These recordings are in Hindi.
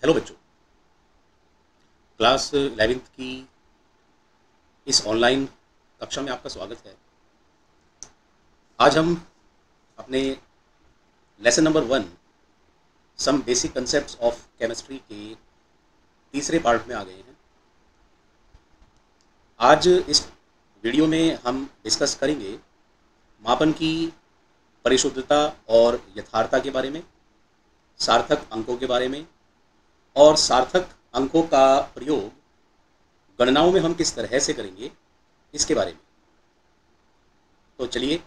हेलो बच्चों, क्लास 11th की इस ऑनलाइन कक्षा में आपका स्वागत है। आज हम अपने lesson number 1 some basic concepts of chemistry के तीसरे पार्ट में आ गए हैं। आज इस वीडियो में हम डिस्कस करेंगे मापन की परिशुद्धता और यथार्थता के बारे में, सार्थक अंकों के बारे में और सार्थक अंकों का प्रयोग गणनाओं में हम किस तरह से करेंगे इसके बारे में। तो चलिए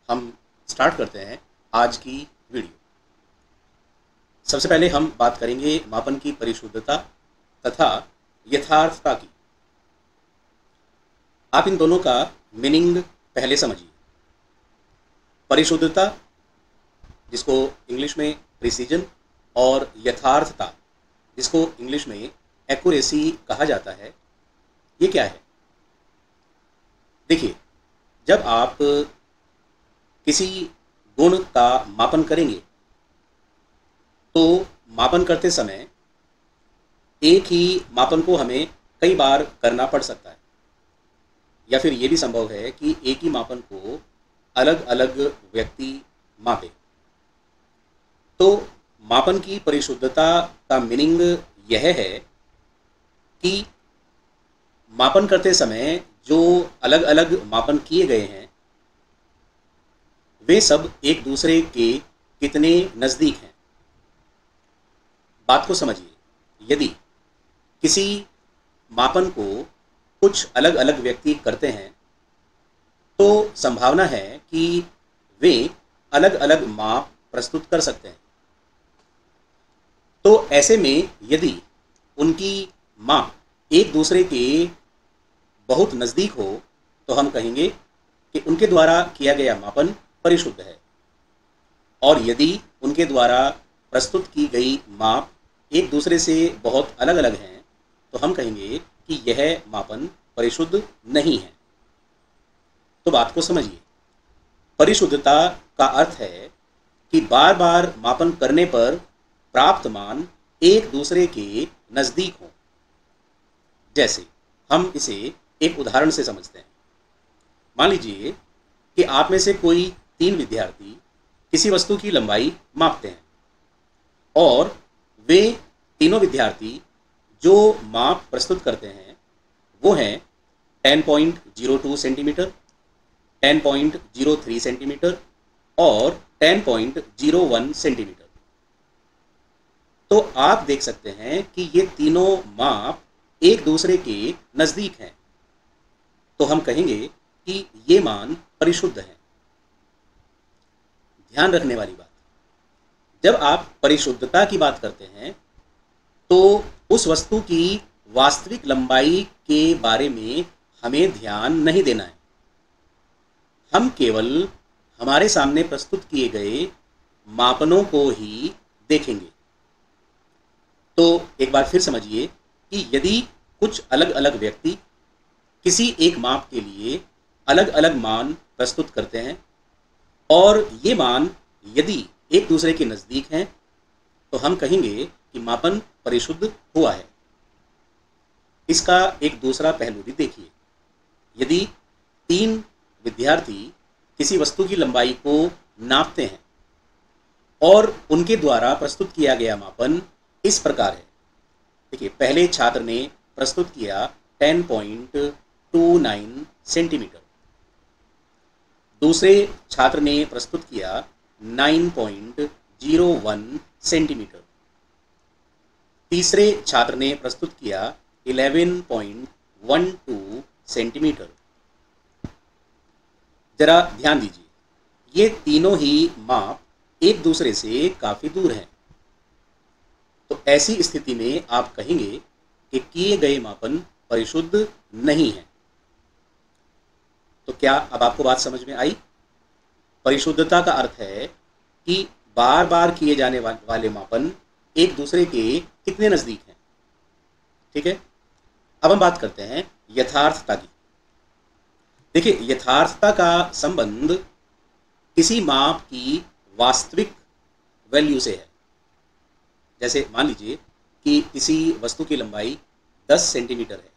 हम स्टार्ट करते हैं आज की वीडियो। सबसे पहले हम बात करेंगे मापन की परिशुद्धता तथा यथार्थता की। आप इन दोनों का मीनिंग पहले समझिए। परिशुद्धता, जिसको इंग्लिश में प्रिसीजन, और यथार्थता, जिसको इंग्लिश में एक्यूरेसी कहा जाता है, ये क्या है? देखिए, जब आप किसी गुण का मापन करेंगे तो मापन करते समय एक ही मापन को हमें कई बार करना पड़ सकता है, या फिर ये भी संभव है कि एक ही मापन को अलग अलग व्यक्ति मापे। तो मापन की परिशुद्धता का मीनिंग यह है कि मापन करते समय जो अलग अलग मापन किए गए हैं वे सब एक दूसरे के कितने नज़दीक हैं। बात को समझिए। यदि किसी मापन को कुछ अलग अलग व्यक्ति करते हैं तो संभावना है कि वे अलग अलग माप प्रस्तुत कर सकते हैं। तो ऐसे में यदि उनकी माप एक दूसरे के बहुत नज़दीक हो तो हम कहेंगे कि उनके द्वारा किया गया मापन परिशुद्ध है, और यदि उनके द्वारा प्रस्तुत की गई माप एक दूसरे से बहुत अलग अलग हैं तो हम कहेंगे कि यह मापन परिशुद्ध नहीं है। तो बात को समझिए। परिशुद्धता का अर्थ है कि बार बार मापन करने पर प्राप्त मान एक दूसरे के नज़दीक हों। जैसे हम इसे एक उदाहरण से समझते हैं। मान लीजिए कि आप में से कोई 3 विद्यार्थी किसी वस्तु की लंबाई मापते हैं, और वे तीनों विद्यार्थी जो माप प्रस्तुत करते हैं वो हैं 10.02 सेंटीमीटर, 10.03 सेंटीमीटर और 10.01 सेंटीमीटर। तो आप देख सकते हैं कि ये तीनों माप एक दूसरे के नज़दीक हैं, तो हम कहेंगे कि ये मान परिशुद्ध हैं। ध्यान रखने वाली बात, जब आप परिशुद्धता की बात करते हैं तो उस वस्तु की वास्तविक लंबाई के बारे में हमें ध्यान नहीं देना है। हम केवल हमारे सामने प्रस्तुत किए गए मापनों को ही देखेंगे। तो एक बार फिर समझिए कि यदि कुछ अलग अलग व्यक्ति किसी एक माप के लिए अलग अलग मान प्रस्तुत करते हैं और ये मान यदि एक दूसरे के नज़दीक हैं तो हम कहेंगे कि मापन परिशुद्ध हुआ है। इसका एक दूसरा पहलू भी देखिए। यदि 3 विद्यार्थी किसी वस्तु की लंबाई को नापते हैं और उनके द्वारा प्रस्तुत किया गया मापन इस प्रकार है। देखिए, पहले छात्र ने प्रस्तुत किया 10.29 सेंटीमीटर, दूसरे छात्र ने प्रस्तुत किया 9.01 सेंटीमीटर, तीसरे छात्र ने प्रस्तुत किया 11.12 सेंटीमीटर। जरा ध्यान दीजिए, ये तीनों ही माप एक दूसरे से काफ़ी दूर हैं। तो ऐसी स्थिति में आप कहेंगे कि किए गए मापन परिशुद्ध नहीं है। तो क्या अब आपको बात समझ में आई? परिशुद्धता का अर्थ है कि बार बार किए जाने वाले मापन एक दूसरे के कितने नज़दीक हैं। ठीक है, अब हम बात करते हैं यथार्थता की। देखिए, यथार्थता का संबंध किसी माप की वास्तविक वैल्यू से है। जैसे मान लीजिए कि किसी वस्तु की लंबाई 10 सेंटीमीटर है।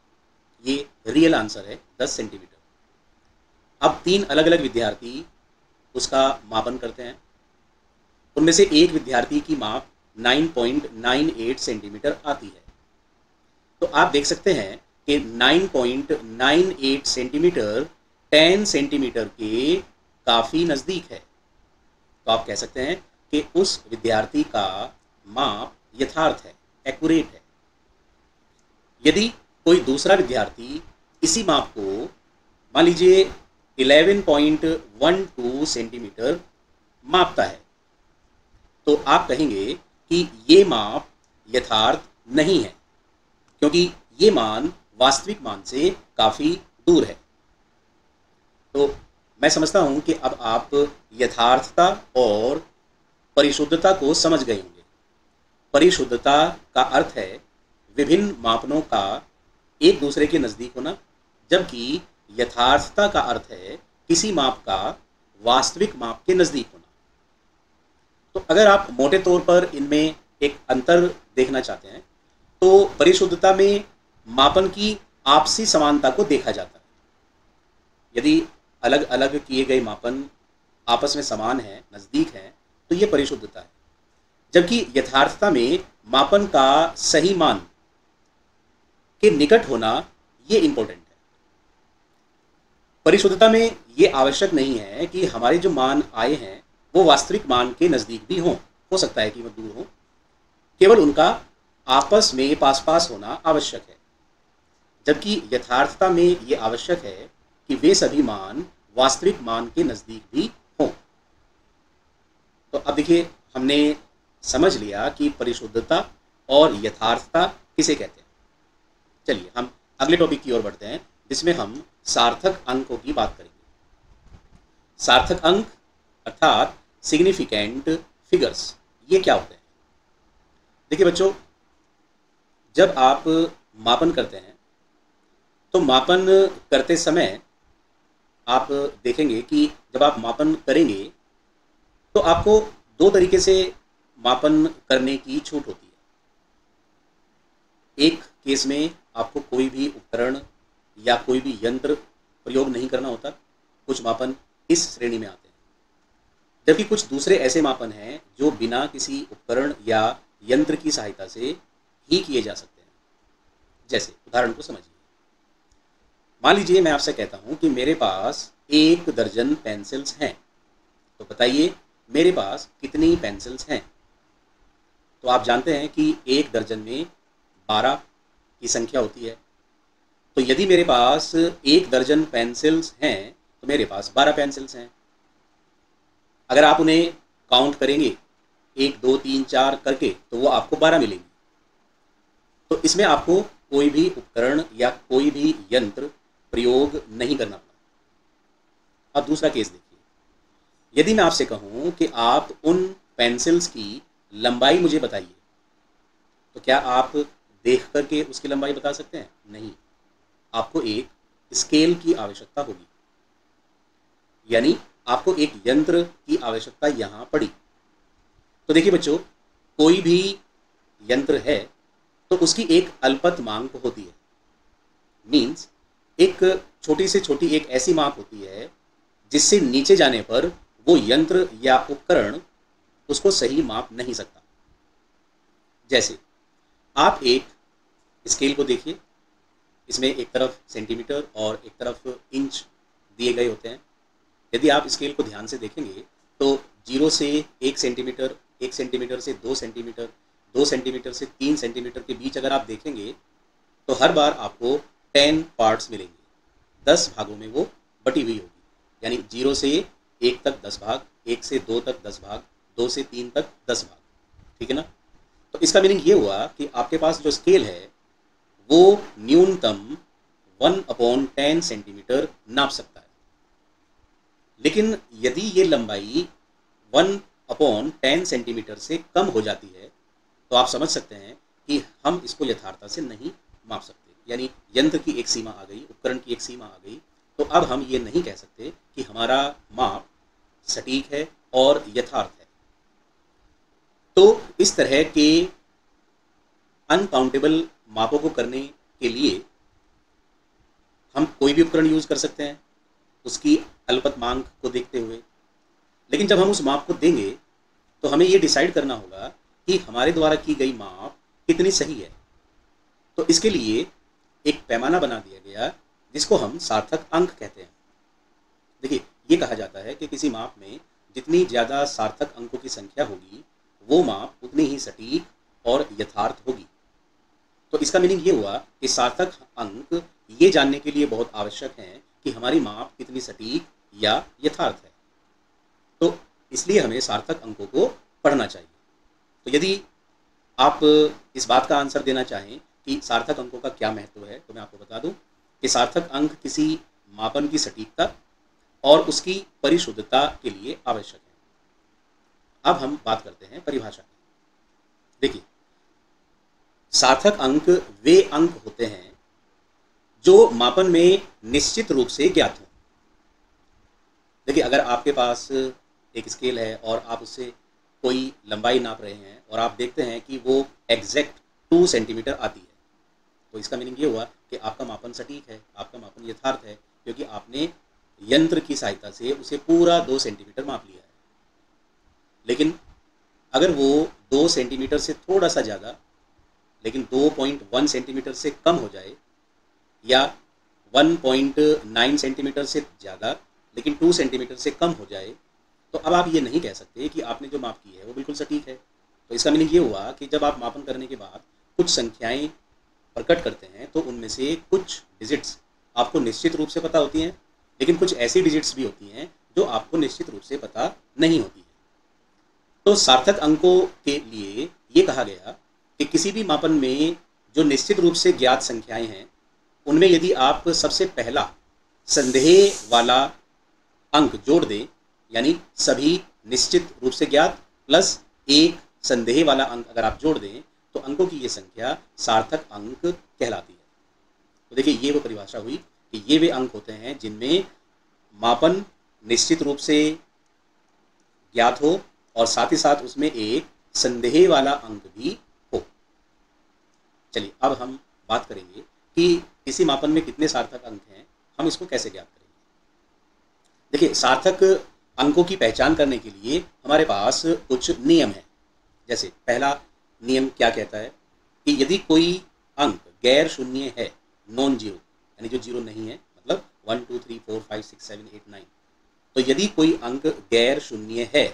ये रियल आंसर है, 10 सेंटीमीटर। अब 3 अलग अलग विद्यार्थी उसका मापन करते हैं। उनमें से एक विद्यार्थी की माप 9.98 सेंटीमीटर आती है। तो आप देख सकते हैं कि 9.98 सेंटीमीटर 10 सेंटीमीटर के काफ़ी नज़दीक है। तो आप कह सकते हैं कि उस विद्यार्थी का माप यथार्थ है, एक्यूरेट है। यदि कोई दूसरा विद्यार्थी इसी माप को मान लीजिए 11.12 सेंटीमीटर मापता है, तो आप कहेंगे कि ये माप यथार्थ नहीं है, क्योंकि ये मान वास्तविक मान से काफ़ी दूर है। तो मैं समझता हूं कि अब आप यथार्थता और परिशुद्धता को समझ गए होंगे। परिशुद्धता का अर्थ है विभिन्न मापनों का एक दूसरे के नज़दीक होना, जबकि यथार्थता का अर्थ है किसी माप का वास्तविक माप के नज़दीक होना। तो अगर आप मोटे तौर पर इनमें एक अंतर देखना चाहते हैं, तो परिशुद्धता में मापन की आपसी समानता को देखा जाता है। यदि अलग अलग किए गए मापन आपस में समान हैं, नज़दीक हैं, तो ये परिशुद्धता है। जबकि यथार्थता में मापन का सही मान के निकट होना ये इम्पोर्टेंट है। परिशुद्धता में ये आवश्यक नहीं है कि हमारे जो मान आए हैं वो वास्तविक मान के नज़दीक भी हों, हो सकता है कि वो दूर हों, केवल उनका आपस में पास पास होना आवश्यक है। जबकि यथार्थता में ये आवश्यक है कि वे सभी मान वास्तविक मान के नज़दीक भी हों। तो अब देखिए, हमने समझ लिया कि परिशुद्धता और यथार्थता किसे कहते हैं। चलिए हम अगले टॉपिक की ओर बढ़ते हैं, जिसमें हम सार्थक अंकों की बात करेंगे। सार्थक अंक अर्थात सिग्निफिकेंट फिगर्स, ये क्या होते हैं? देखिए बच्चों, जब आप मापन करते हैं तो मापन करते समय आप देखेंगे कि जब आप मापन करेंगे तो आपको दो तरीके से मापन करने की छूट होती है। एक केस में आपको कोई भी उपकरण या कोई भी यंत्र प्रयोग नहीं करना होता, कुछ मापन इस श्रेणी में आते हैं। जबकि कुछ दूसरे ऐसे मापन हैं जो बिना किसी उपकरण या यंत्र की सहायता से ही किए जा सकते हैं। जैसे उदाहरण को समझिए, मान लीजिए मैं आपसे कहता हूं कि मेरे पास 1 दर्जन पेंसिल्स हैं, तो बताइए मेरे पास कितनी पेंसिल्स हैं? तो आप जानते हैं कि 1 दर्जन में 12 की संख्या होती है। तो यदि मेरे पास 1 दर्जन पेंसिल्स हैं तो मेरे पास 12 पेंसिल्स हैं। अगर आप उन्हें काउंट करेंगे 1 2 3 4 करके, तो वो आपको 12 मिलेंगी। तो इसमें आपको कोई भी उपकरण या कोई भी यंत्र प्रयोग नहीं करना पड़ा। अब दूसरा केस देखिए, यदि मैं आपसे कहूं कि आप उन पेंसिल्स की लंबाई मुझे बताइए, तो क्या आप देख करके उसकी लंबाई बता सकते हैं? नहीं, आपको एक स्केल की आवश्यकता होगी, यानी आपको एक यंत्र की आवश्यकता यहाँ पड़ी। तो देखिए बच्चों, कोई भी यंत्र है तो उसकी एक अल्पत मांग होती है। मीन्स एक छोटी से छोटी एक ऐसी माप होती है जिससे नीचे जाने पर वो यंत्र या उपकरण उसको सही माप नहीं सकता। जैसे आप एक स्केल को देखिए, इसमें एक तरफ सेंटीमीटर और एक तरफ इंच दिए गए होते हैं। यदि आप स्केल को ध्यान से देखेंगे तो 0 से 1 सेंटीमीटर, 1 सेंटीमीटर से 2 सेंटीमीटर, 2 सेंटीमीटर से 3 सेंटीमीटर के बीच अगर आप देखेंगे तो हर बार आपको 10 पार्ट्स मिलेंगे। 10 भागों में वो बटी हुई होगी, यानी 0 से 1 तक 10 भाग, 1 से 2 तक 10 भाग, 2 से 3 तक 10 भाग। ठीक है ना? तो इसका मीनिंग ये हुआ कि आपके पास जो स्केल है वो न्यूनतम 1/10 सेंटीमीटर नाप सकता है। लेकिन यदि ये लंबाई 1/10 सेंटीमीटर से कम हो जाती है तो आप समझ सकते हैं कि हम इसको यथार्थता से नहीं माप सकते। यानी यंत्र की एक सीमा आ गई, उपकरण की एक सीमा आ गई, तो अब हम ये नहीं कह सकते कि हमारा माप सटीक है और यथार्थ है। तो इस तरह के अनकाउंटेबल मापों को करने के लिए हम कोई भी उपकरण यूज़ कर सकते हैं उसकी अल्पतमांक को देखते हुए। लेकिन जब हम उस माप को देंगे तो हमें ये डिसाइड करना होगा कि हमारे द्वारा की गई माप कितनी सही है। तो इसके लिए एक पैमाना बना दिया गया जिसको हम सार्थक अंक कहते हैं। देखिए, ये कहा जाता है कि किसी माप में जितनी ज़्यादा सार्थक अंकों की संख्या होगी वो माप उतनी ही सटीक और यथार्थ होगी। तो इसका मीनिंग ये हुआ कि सार्थक अंक ये जानने के लिए बहुत आवश्यक हैं कि हमारी माप कितनी सटीक या यथार्थ है। तो इसलिए हमें सार्थक अंकों को पढ़ना चाहिए। तो यदि आप इस बात का आंसर देना चाहें कि सार्थक अंकों का क्या महत्व है, तो मैं आपको बता दूं कि सार्थक अंक किसी मापन की सटीकता और उसकी परिशुद्धता के लिए आवश्यक है। अब हम बात करते हैं परिभाषा की। देखिए, सार्थक अंक वे अंक होते हैं जो मापन में निश्चित रूप से ज्ञात हों। देखिए, अगर आपके पास एक स्केल है और आप उससे कोई लंबाई नाप रहे हैं और आप देखते हैं कि वो एग्जैक्ट 2 सेंटीमीटर आती है, तो इसका मीनिंग ये हुआ कि आपका मापन सटीक है, आपका मापन यथार्थ है, क्योंकि आपने यंत्र की सहायता से उसे पूरा 2 सेंटीमीटर माप लिया है। लेकिन अगर वो 2 सेंटीमीटर से थोड़ा सा ज़्यादा लेकिन 2.1 सेंटीमीटर से कम हो जाए या 1.9 सेंटीमीटर से ज़्यादा लेकिन 2 सेंटीमीटर से कम हो जाए, तो अब आप ये नहीं कह सकते कि आपने जो माप की है वो बिल्कुल सटीक है। तो इसका मीनिंग ये हुआ कि जब आप मापन करने के बाद कुछ संख्याएं प्रकट करते हैं तो उनमें से कुछ डिजिट्स आपको निश्चित रूप से पता होती हैं, लेकिन कुछ ऐसी डिजिट्स भी होती हैं जो आपको निश्चित रूप से पता नहीं होती है। तो सार्थक अंकों के लिए ये कहा गया कि किसी भी मापन में जो निश्चित रूप से ज्ञात संख्याएं हैं उनमें यदि आप सबसे पहला संदेह वाला अंक जोड़ दें, यानी सभी निश्चित रूप से ज्ञात प्लस एक संदेह वाला अंक अगर आप जोड़ दें तो अंकों की ये संख्या सार्थक अंक कहलाती है। तो देखिए, ये वो परिभाषा हुई कि ये वे अंक होते हैं जिनमें मापन निश्चित रूप से ज्ञात हो और साथ ही साथ उसमें एक संदेह वाला अंक भी हो। चलिए, अब हम बात करेंगे कि किसी मापन में कितने सार्थक अंक हैं, हम इसको कैसे ज्ञात करेंगे। देखिए, सार्थक अंकों की पहचान करने के लिए हमारे पास कुछ नियम हैं। जैसे पहला नियम क्या कहता है कि यदि कोई अंक गैर शून्य है, नॉन जीरो, यानी जो जीरो नहीं है, मतलब 1 2 3 4 5 6 7 8 9, तो यदि कोई अंक गैर शून्य है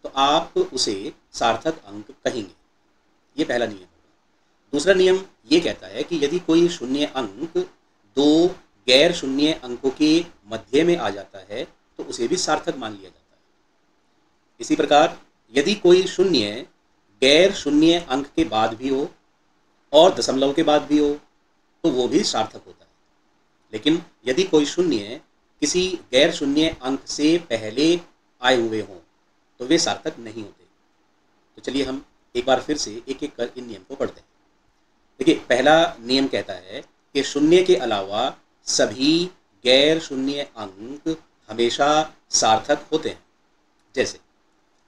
तो आप उसे सार्थक अंक कहेंगे। ये पहला नियम होगा। दूसरा नियम ये कहता है कि यदि कोई शून्य अंक दो गैर शून्य अंकों के मध्य में आ जाता है तो उसे भी सार्थक मान लिया जाता है। इसी प्रकार यदि कोई शून्य गैर शून्य अंक के बाद भी हो और दशमलव के बाद भी हो तो वो भी सार्थक होता है। लेकिन यदि कोई शून्य किसी गैर शून्य अंक से पहले आए हुए हों तो वे सार्थक नहीं होते। तो चलिए हम एक बार फिर से एक एक कर इन नियम को पढ़ते हैं। देखिए, पहला नियम कहता है कि शून्य के अलावा सभी गैर शून्य अंक हमेशा सार्थक होते हैं। जैसे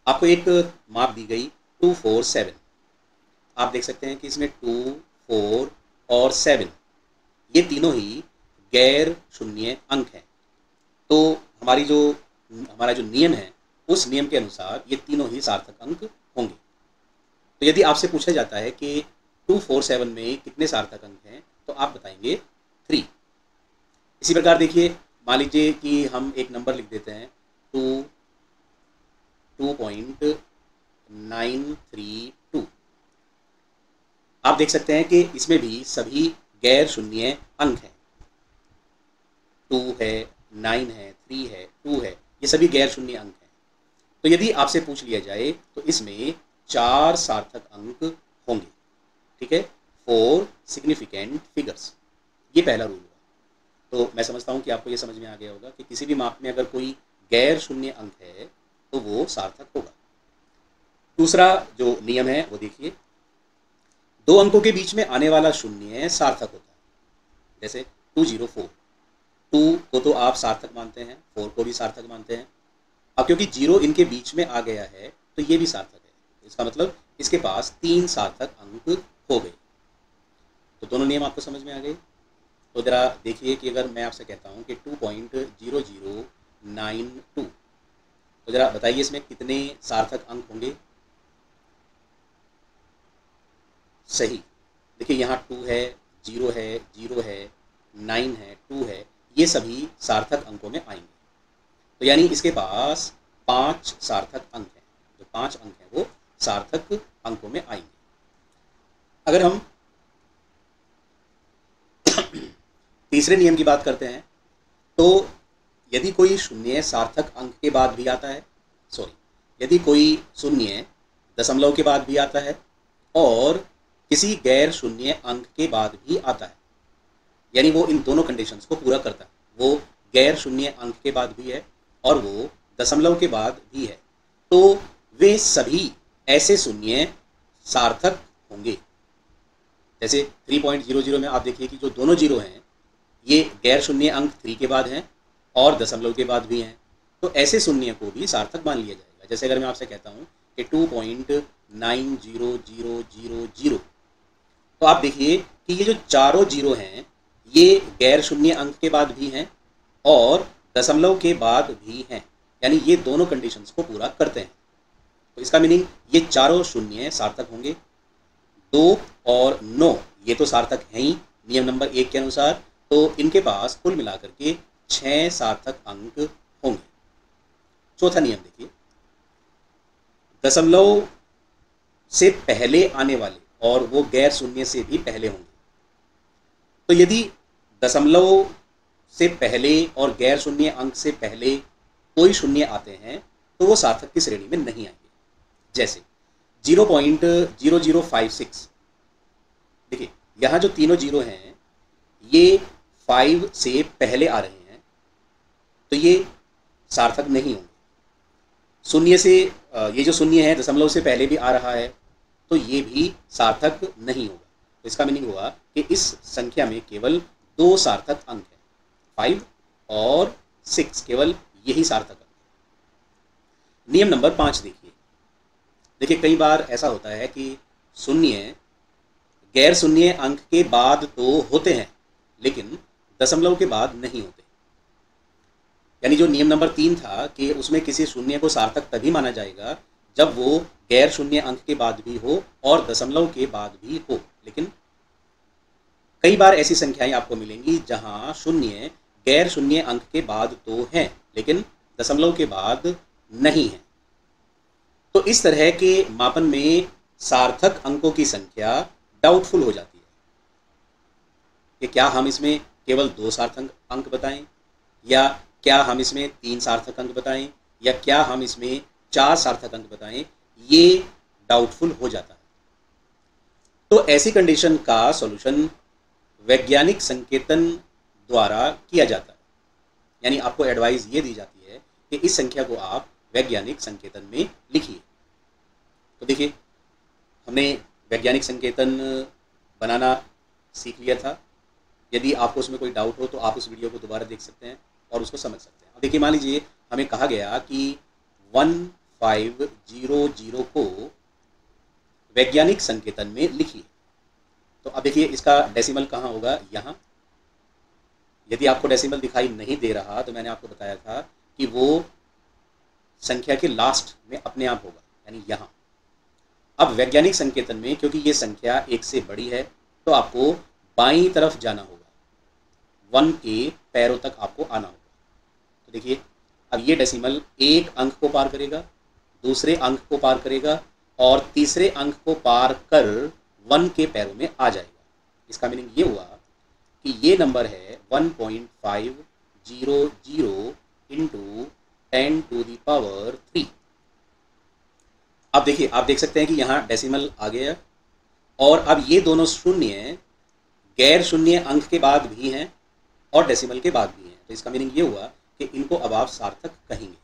आपको एक माप दी गई 2 4 7, आप देख सकते हैं कि इसमें 2 4 और 7 ये तीनों ही गैर शून्य अंक हैं। तो हमारा जो नियम है उस नियम के अनुसार ये तीनों ही सार्थक अंक होंगे। तो यदि आपसे पूछा जाता है कि 2 4 7 में कितने सार्थक अंक हैं तो आप बताएंगे 3। इसी प्रकार देखिए, मान लीजिए कि हम एक नंबर लिख देते हैं 2.932। आप देख सकते हैं कि इसमें भी सभी गैर शून्य अंक हैं। 2 है, 9 है, 3 है, 2 है, ये सभी गैर शून्य अंक हैं। तो यदि आपसे पूछ लिया जाए तो इसमें 4 सार्थक अंक होंगे। ठीक है, 4 सिग्निफिकेंट फिगर्स, ये पहला रूल हुआ। तो मैं समझता हूँ कि आपको ये समझ में आ गया होगा कि किसी भी माप में अगर कोई गैर शून्य अंक है तो वो सार्थक होगा। दूसरा जो नियम है वो देखिए, दो अंकों के बीच में आने वाला शून्य सार्थक होता है। जैसे 204, 2 को तो आप सार्थक मानते हैं, 4 को भी सार्थक मानते हैं। अब क्योंकि 0 इनके बीच में आ गया है तो ये भी सार्थक है। इसका मतलब इसके पास 3 सार्थक अंक हो गए। तो दोनों नियम आपको समझ में आ गए। तो ज़रा देखिए कि अगर मैं आपसे कहता हूँ कि 2.0092, तो ज़रा बताइए इसमें कितने सार्थक अंक होंगे। सही, देखिए यहाँ 2 है, 0 है, 0 है, 9 है, 2 है, ये सभी सार्थक अंकों में आएंगे। तो यानी इसके पास 5 सार्थक अंक हैं। जो 5 अंक हैं वो सार्थक अंकों में आएंगे। अगर हम तीसरे नियम की बात करते हैं, तो यदि कोई शून्य सार्थक अंक के बाद भी आता है, यदि कोई शून्य दशमलव के बाद भी आता है और किसी गैर शून्य अंक के बाद भी आता है, यानी वो इन दोनों कंडीशंस को पूरा करता है, वो गैर शून्य अंक के बाद भी है और वो दशमलव के बाद भी है, तो वे सभी ऐसे शून्य सार्थक होंगे। जैसे 3.00 में आप देखिए कि जो दोनों जीरो हैं ये गैर शून्य अंक 3 के बाद हैं और दशमलव के बाद भी हैं, तो ऐसे शून्य को भी सार्थक मान लिया जाएगा। जैसे अगर मैं आपसे कहता हूँ कि 2.90000, तो आप देखिए कि ये जो चारों जीरो हैं ये गैर शून्य अंक के बाद भी हैं और दशमलव के बाद भी हैं, यानी ये दोनों कंडीशंस को पूरा करते हैं। तो इसका मीनिंग ये चारों शून्य सार्थक होंगे। 2 और 9 ये तो सार्थक हैं ही नियम नंबर 1 के अनुसार, तो इनके पास कुल मिलाकर के 6 सार्थक अंक होंगे। चौथा नियम देखिए, दशमलव से पहले आने वाले और वो गैर शून्य से भी पहले होंगे। तो यदि दशमलव से पहले और गैर शून्य अंक से पहले कोई शून्य आते हैं तो वो सार्थक की श्रेणी में नहीं आएंगे। जैसे 0.0056, देखिए यहाँ जो तीनों जीरो हैं ये 5 से पहले आ रहे हैं, तो ये सार्थक नहीं होंगे। शून्य से ये जो शून्य है दशमलव से पहले भी आ रहा है, तो ये भी सार्थक नहीं होगा। तो इसका मीनिंग हुआ कि इस संख्या में केवल 2 सार्थक अंक हैं, 5 और 6, केवल यही सार्थक अंक है। नियम नंबर 5 देखिए कई बार ऐसा होता है कि शून्य गैर शून्य अंक के बाद तो होते हैं लेकिन दशमलव के बाद नहीं होते। यानी जो नियम नंबर 3 था कि उसमें किसी शून्य को सार्थक तभी माना जाएगा जब वो गैर शून्य अंक के बाद भी हो और दशमलव के बाद भी हो, लेकिन कई बार ऐसी संख्याएं आपको मिलेंगी जहां शून्य गैर शून्य अंक के बाद तो हैं लेकिन दशमलव के बाद नहीं है। तो इस तरह के मापन में सार्थक अंकों की संख्या डाउटफुल हो जाती है कि क्या हम इसमें केवल 2 सार्थक अंक बताएं, या क्या हम इसमें 3 सार्थक अंक बताएं, या क्या हम इसमें 4 सार्थक अंक बताएं, ये डाउटफुल हो जाता है। तो ऐसी कंडीशन का सॉल्यूशन वैज्ञानिक संकेतन द्वारा किया जाता है, यानी आपको एडवाइस ये दी जाती है कि इस संख्या को आप वैज्ञानिक संकेतन में लिखिए। तो देखिए हमने वैज्ञानिक संकेतन बनाना सीख लिया था। यदि आपको उसमें कोई डाउट हो तो आप उस वीडियो को दोबारा देख सकते हैं और उसको समझ सकते हैं। अब देखिए मान लीजिए हमें कहा गया कि 1500 को वैज्ञानिक संकेतन में लिखिए। तो अब देखिए इसका डेसिमल कहाँ होगा, यहाँ। यदि आपको डेसिमल दिखाई नहीं दे रहा तो मैंने आपको बताया था कि वो संख्या के लास्ट में अपने आप होगा, यानी यहाँ। अब वैज्ञानिक संकेतन में क्योंकि ये संख्या 1 से बड़ी है तो आपको बाईं तरफ जाना होगा, 1 के पैरों तक आपको आना होगा। तो देखिए अब ये डेसिमल एक अंक को पार करेगा, दूसरे अंक को पार करेगा और तीसरे अंक को पार कर 1 के पैरों में आ जाएगा। इसका मीनिंग ये हुआ कि ये नंबर है 1.500 इंटू 10⁻³ अब देखिए आप देख सकते हैं कि यहाँ डेसिमल आ गया और अब ये दोनों शून्य गैर शून्य अंक के बाद भी हैं और डेसिमल के बाद भी हैं। तो इसका मीनिंग ये हुआ कि इनको अब आप सार्थक कहेंगे।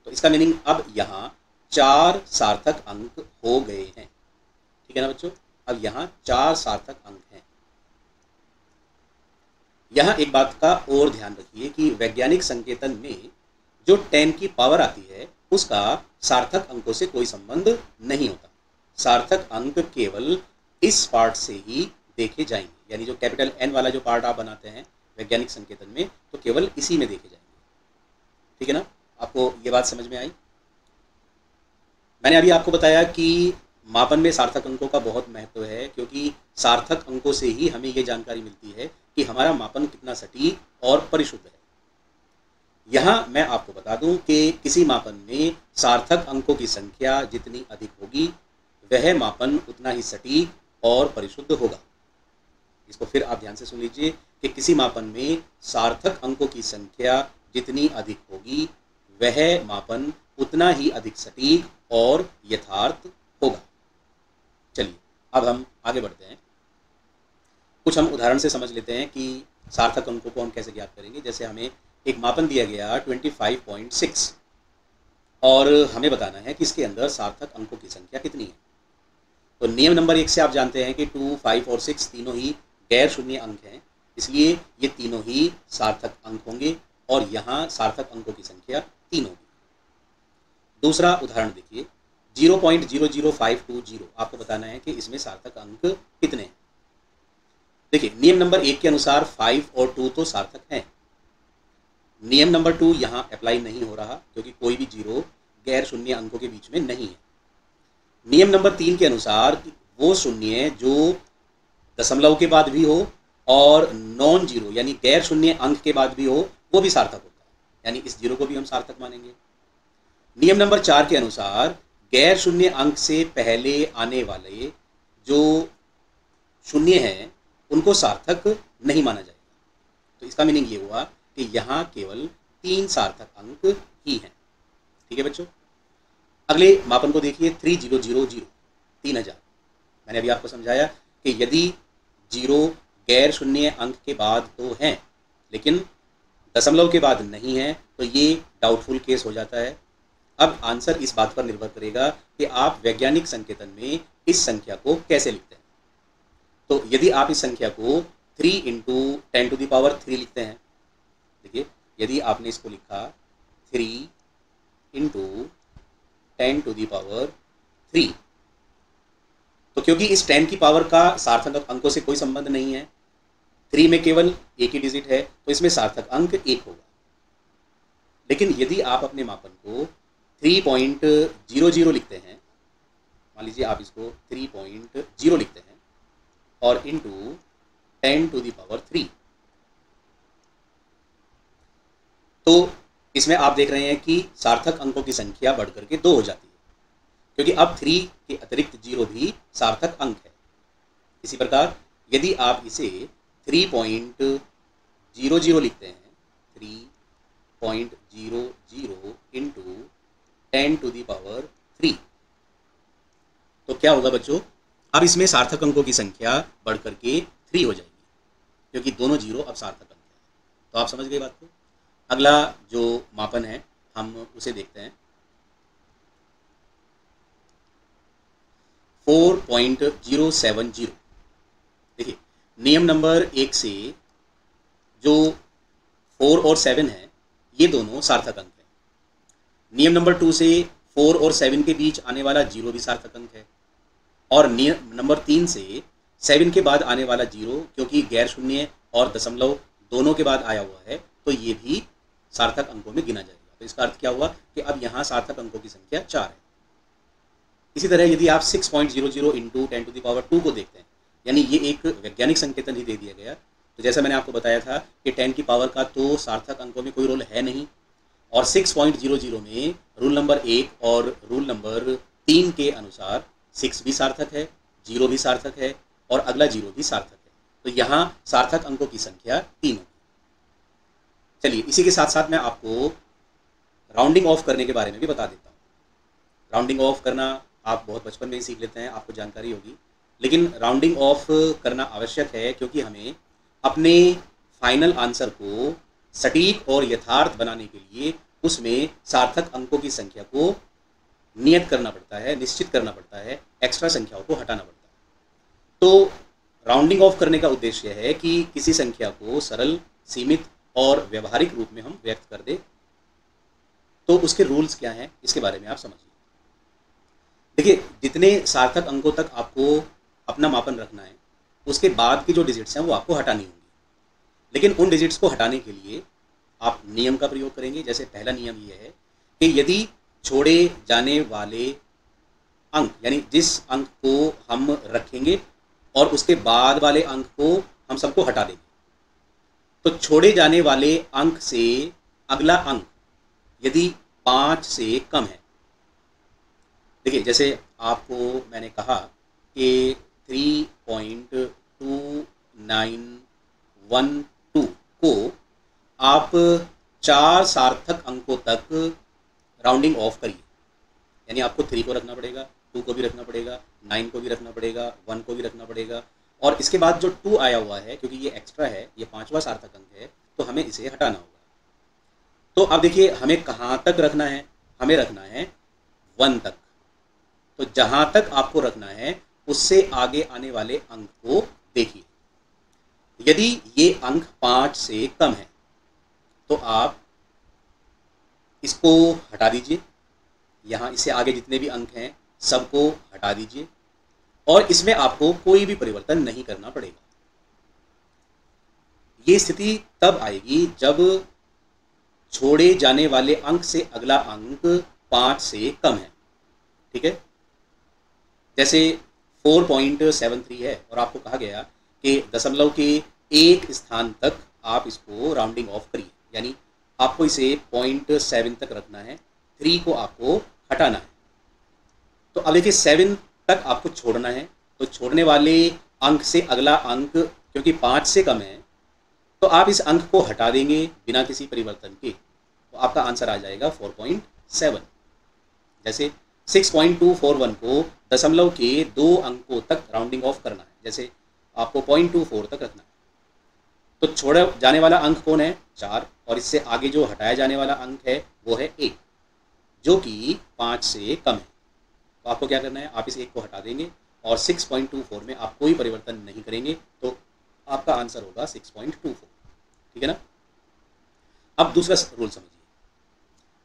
तो इसका मीनिंग अब यहाँ 4 सार्थक अंक हो गए हैं, ठीक है ना बच्चों। अब यहाँ 4 सार्थक अंक हैं। यहाँ एक बात का और ध्यान रखिए कि वैज्ञानिक संकेतन में जो 10 की पावर आती है उसका सार्थक अंकों से कोई संबंध नहीं होता। सार्थक अंक केवल इस पार्ट से ही देखे जाएंगे, यानी जो कैपिटल N वाला जो पार्ट आप बनाते हैं वैज्ञानिक संकेतन में, तो केवल इसी में देखे जाएंगे। ठीक है ना, आपको ये बात समझ में आई? मैंने अभी आपको बताया कि मापन में सार्थक अंकों का बहुत महत्व है, क्योंकि सार्थक अंकों से ही हमें ये जानकारी मिलती है कि हमारा मापन कितना सटीक और परिशुद्ध है। यहाँ मैं आपको बता दूं कि किसी मापन में सार्थक अंकों की संख्या जितनी अधिक होगी वह मापन उतना ही सटीक और परिशुद्ध होगा। इसको फिर आप ध्यान से सुन लीजिए कि किसी मापन में सार्थक अंकों की संख्या जितनी अधिक होगी वह मापन उतना ही अधिक सटीक और यथार्थ होगा। चलिए अब हम आगे बढ़ते हैं, कुछ हम उदाहरण से समझ लेते हैं कि सार्थक अंकों को हम कैसे ज्ञात करेंगे। जैसे हमें एक मापन दिया गया 25.6 और हमें बताना है कि इसके अंदर सार्थक अंकों की संख्या कितनी है। तो नियम नंबर 1 से आप जानते हैं कि 2, 5 और 6 तीनों ही गैर शून्य अंक हैं, इसलिए ये तीनों ही सार्थक अंक होंगे और यहाँ सार्थक अंकों की संख्या 3 होगी। दूसरा उदाहरण देखिए 0.00520, आपको बताना है कि इसमें सार्थक अंक कितने हैं। देखिए नियम नंबर 1 के अनुसार 5 और 2 तो सार्थक हैं, नियम नंबर 2 यहाँ अप्लाई नहीं हो रहा क्योंकि कोई भी जीरो गैर शून्य अंकों के बीच में नहीं है। नियम नंबर 3 के अनुसार वो शून्य जो दशमलव के बाद भी हो और नॉन जीरो यानी गैर शून्य अंक के बाद भी हो वो भी सार्थक होता है, यानी इस जीरो को भी हम सार्थक मानेंगे। नियम नंबर 4 के अनुसार गैर शून्य अंक से पहले आने वाले जो शून्य हैं उनको सार्थक नहीं माना जाएगा। तो इसका मीनिंग ये हुआ कि यहाँ केवल 3 सार्थक अंक ही हैं। ठीक है बच्चों, अगले मापन को देखिए 3000, 3000। मैंने अभी आपको समझाया कि यदि जीरो गैर शून्य अंक के बाद तो हैं लेकिन दशमलव के बाद नहीं है तो ये डाउटफुल केस हो जाता है। अब आंसर इस बात पर निर्भर करेगा कि आप वैज्ञानिक संकेतन में इस संख्या को कैसे लिखते हैं। तो यदि आप इस संख्या को 3 × 10⁻³ लिखते हैं, देखिए यदि आपने इसको लिखा 3 × 10⁻³ तो क्योंकि इस 10 की पावर का सार्थक अंकों से कोई संबंध नहीं है, 3 में केवल एक ही डिजिट है तो इसमें सार्थक अंक 1 होगा। लेकिन यदि आप अपने मापन को 3.00 लिखते हैं, मान लीजिए आप इसको 3.0 लिखते हैं और इंटू 10⁻³ तो इसमें आप देख रहे हैं कि सार्थक अंकों की संख्या बढ़कर के 2 हो जाती है, क्योंकि अब 3 के अतिरिक्त 0 भी सार्थक अंक है। इसी प्रकार यदि आप इसे 3.00 लिखते हैं, 3.00 इंटू 10⁻³ तो क्या होगा बच्चों, अब इसमें सार्थक अंकों की संख्या बढ़कर के 3 हो जाएगी, क्योंकि दोनों जीरो अब सार्थक अंक हैं। तो आप समझ गए बात को। अगला जो मापन है हम उसे देखते हैं 4.070। देखिए नियम नंबर 1 से जो 4 और 7 है ये दोनों सार्थक अंक हैं। नियम नंबर 2 से 4 और 7 के बीच आने वाला जीरो भी सार्थक अंक है, और नियम नंबर 3 से 7 के बाद आने वाला जीरो क्योंकि गैर शून्य और दशमलव दोनों के बाद आया हुआ है तो ये भी सार्थक अंकों में गिना जाएगा। तो इसका अर्थ क्या हुआ कि अब यहाँ सार्थक अंकों की संख्या 4 है। इसी तरह यदि आप 6.00 इंटू 10⁻² को देखते हैं, यानी ये एक वैज्ञानिक संकेतन ही दे दिया गया। तो जैसा मैंने आपको बताया था कि 10 की पावर का तो सार्थक अंकों में कोई रोल है नहीं, और 6.00 में रूल नंबर 1 और रूल नंबर 3 के अनुसार 6 भी सार्थक है, 0 भी सार्थक है और अगला 0 भी सार्थक है। तो यहाँ सार्थक अंकों की संख्या 3 होगी। चलिए इसी के साथ साथ मैं आपको राउंडिंग ऑफ करने के बारे में भी बता देता हूँ। राउंडिंग ऑफ करना आप बहुत बचपन में ही सीख लेते हैं, आपको जानकारी होगी, लेकिन राउंडिंग ऑफ करना आवश्यक है क्योंकि हमें अपने फाइनल आंसर को सटीक और यथार्थ बनाने के लिए उसमें सार्थक अंकों की संख्या को नियत करना पड़ता है, निश्चित करना पड़ता है, एक्स्ट्रा संख्याओं को हटाना पड़ता है। तो राउंडिंग ऑफ करने का उद्देश्य है कि किसी संख्या को सरल, सीमित और व्यवहारिक रूप में हम व्यक्त कर दें। तो उसके रूल्स क्या हैं इसके बारे में आप समझिए। देखिए जितने सार्थक अंकों तक आपको अपना मापन रखना है उसके बाद की जो डिजिट्स हैं वो आपको हटानी होंगी। लेकिन उन डिजिट्स को हटाने के लिए आप नियम का प्रयोग करेंगे। जैसे पहला नियम ये है कि यदि छोड़े जाने वाले अंक, यानी जिस अंक को हम रखेंगे और उसके बाद वाले अंक को हम सबको हटा देंगे, तो छोड़े जाने वाले अंक से अगला अंक यदि 5 से कम है, देखिए जैसे आपको मैंने कहा कि 3.2912 को आप 4 सार्थक अंकों तक राउंडिंग ऑफ करिए। यानी आपको 3 को रखना पड़ेगा, 2 को भी रखना पड़ेगा, 9 को भी रखना पड़ेगा, 1 को भी रखना पड़ेगा, और इसके बाद जो 2 आया हुआ है, क्योंकि ये एक्स्ट्रा है, ये 5वां सार्थक अंक है, तो हमें इसे हटाना होगा। तो अब देखिए हमें कहाँ तक रखना है, हमें रखना है 1 तक। तो जहां तक आपको रखना है उससे आगे आने वाले अंक को देखिए। यदि ये अंक 5 से कम है तो आप इसको हटा दीजिए, यहाँ इससे आगे जितने भी अंक हैं सबको हटा दीजिए, और इसमें आपको कोई भी परिवर्तन नहीं करना पड़ेगा। ये स्थिति तब आएगी जब छोड़े जाने वाले अंक से अगला अंक 5 से कम है। ठीक है, जैसे 4.73 है और आपको कहा गया कि दशमलव के एक स्थान तक आप इसको राउंडिंग ऑफ करिए, यानी आपको इसे 0.7 तक रखना है, 3 को आपको हटाना है। तो अब देखिए 7 तक आपको छोड़ना है, तो छोड़ने वाले अंक से अगला अंक क्योंकि 5 से कम है तो आप इस अंक को हटा देंगे बिना किसी परिवर्तन के, तो आपका आंसर आ जाएगा 4.7। जैसे 6.241 को दशमलव के 2 अंकों तक राउंडिंग ऑफ करना है, जैसे आपको 0.24 तक रखना है। तो छोड़ा जाने वाला अंक कौन है, 4, और इससे आगे जो हटाया जाने वाला अंक है वो है 1, जो कि 5 से कम है। तो आपको क्या करना है, आप इस 1 को हटा देंगे और 6.24 में आप कोई परिवर्तन नहीं करेंगे, तो आपका आंसर होगा 6.24। ठीक है ना। अब दूसरा रूल समझिए,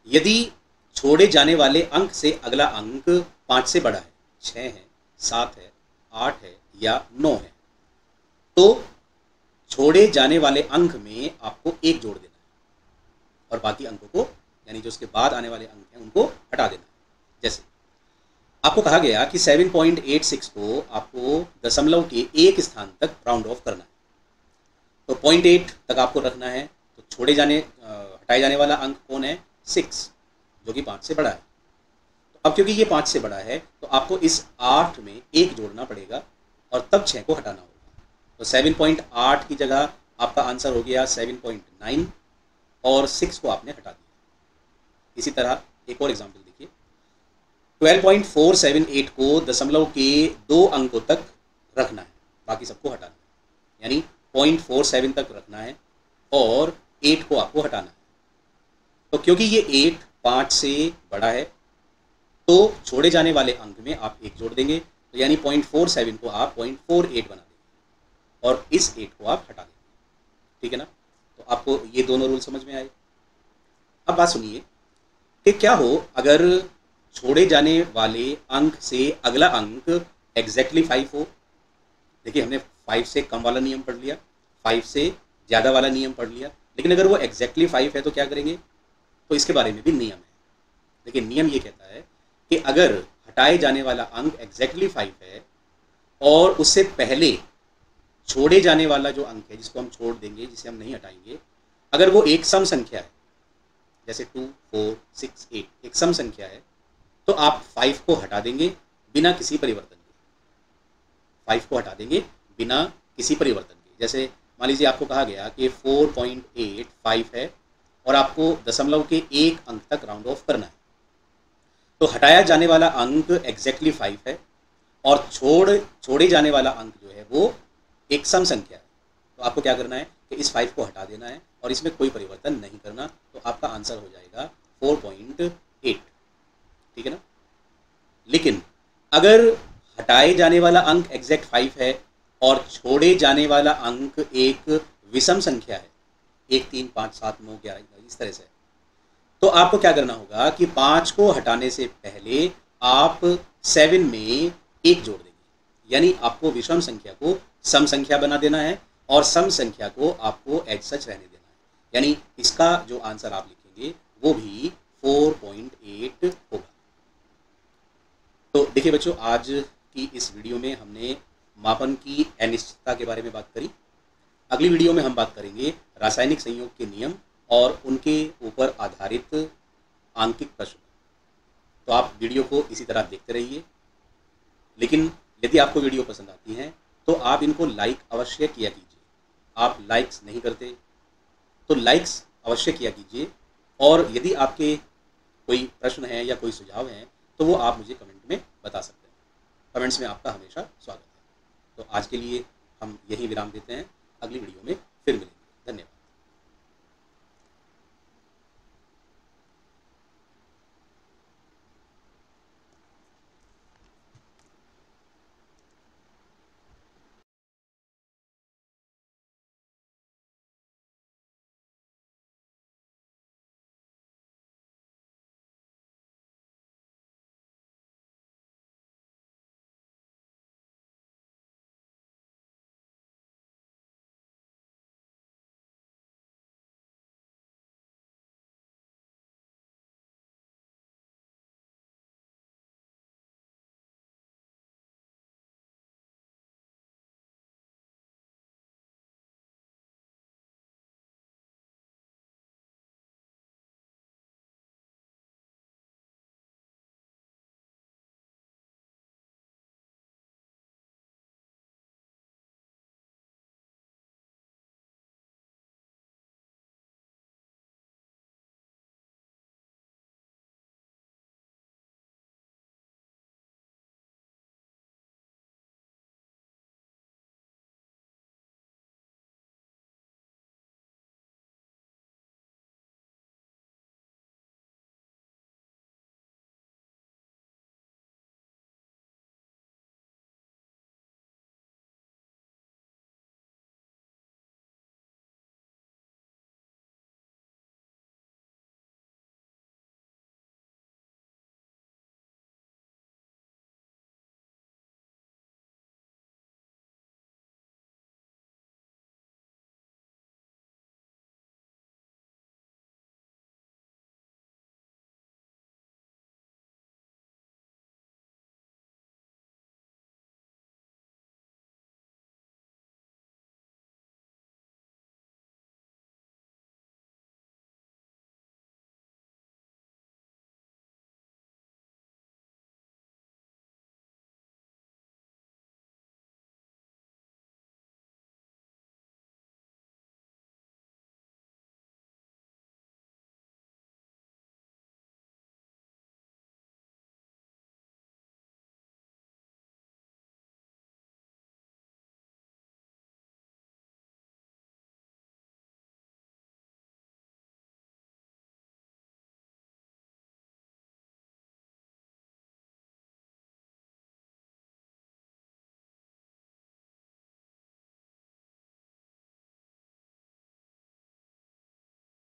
यदि छोड़े जाने वाले अंक से अगला अंक 5 से बड़ा है, 6 है, 7 है, 8 है या 9 है, तो छोड़े जाने वाले अंक में आपको 1 जोड़ देना है और बाकी अंकों को, यानी जो उसके बाद आने वाले अंक हैं उनको हटा देना है। जैसे आपको कहा गया कि 7.86 को आपको दशमलव के 1 स्थान तक राउंड ऑफ करना है, तो 0.8 तक आपको रखना है। तो हटाए जाने वाला अंक कौन है, 6, जो कि 5 से बड़ा है। तो अब क्योंकि ये 5 से बड़ा है तो आपको इस 8 में 1 जोड़ना पड़ेगा और तब 6 को हटाना होगा। तो 7.8 की जगह आपका आंसर हो गया 7.9 और 6 को आपने हटा दिया। इसी तरह एक और एग्जांपल देखिए, 12.478 को दशमलव के 2 अंकों तक रखना है, बाकी सबको हटाना है, यानी 0.47 तक रखना है और 8 को आपको हटाना है। तो क्योंकि ये 8 5 से बड़ा है तो छोड़े जाने वाले अंक में आप 1 जोड़ देंगे, तो यानी 0.47 को आप 0.48 बना देंगे और इस 8 को आप हटा देंगे। ठीक है ना। तो आपको ये दोनों रूल समझ में आए। अब बात सुनिए कि क्या हो अगर छोड़े जाने वाले अंक से अगला अंक एग्जैक्टली 5 हो। देखिए हमने 5 से कम वाला नियम पढ़ लिया, 5 से ज़्यादा वाला नियम पढ़ लिया, लेकिन अगर वो एग्जैक्टली 5 है तो क्या करेंगे, तो इसके बारे में भी नियम है। लेकिन नियम ये कहता है कि अगर हटाए जाने वाला अंक एग्जैक्टली 5 है और उससे पहले छोड़े जाने वाला जो अंक है जिसको हम छोड़ देंगे, जिसे हम नहीं हटाएंगे, अगर वो एक सम संख्या है, जैसे 2, 4, 6, 8 एक सम संख्या है, तो आप 5 को हटा देंगे बिना किसी परिवर्तन के। 5 को हटा देंगे बिना किसी परिवर्तन के। जैसे मान लीजिए आपको कहा गया कि 4.85 है और आपको दशमलव के 1 अंक तक राउंड ऑफ करना है, तो हटाया जाने वाला अंक एग्जैक्टली 5 है और छोड़े जाने वाला अंक जो है वो एक सम संख्या है। तो आपको क्या करना है कि इस 5 को हटा देना है और इसमें कोई परिवर्तन नहीं करना, तो आपका आंसर हो जाएगा 4.8। ठीक है ना। लेकिन अगर हटाए जाने वाला अंक एग्जैक्ट 5 है और छोड़े जाने वाला अंक एक विषम संख्या है, 1, 3, 5, 7, 9, 11 इस तरह से, तो आपको क्या करना होगा कि 5 को हटाने से पहले आप 7 में 1 जोड़ देंगे, यानी आपको विषम संख्या को सम संख्या बना देना है और सम संख्या को आपको एज सच रहने देना है। यानी इसका जो आंसर आप लिखेंगे वो भी 4.8 होगा। तो देखिए बच्चों, आज की इस वीडियो में हमने मापन की अनिश्चितता के बारे में बात करी। अगली वीडियो में हम बात करेंगे रासायनिक संयोग के नियम और उनके ऊपर आधारित आंकिक प्रश्न। तो आप वीडियो को इसी तरह देखते रहिए, लेकिन यदि आपको वीडियो पसंद आती है तो आप इनको लाइक अवश्य किया कीजिए। आप लाइक्स नहीं करते तो लाइक्स अवश्य किया कीजिए, और यदि आपके कोई प्रश्न है या कोई सुझाव है तो वो आप मुझे कमेंट में बता सकते हैं। कमेंट्स में आपका हमेशा स्वागत है। तो आज के लिए हम यही विराम देते हैं, अगली वीडियो में फिर मिलेंगे। धन्यवाद।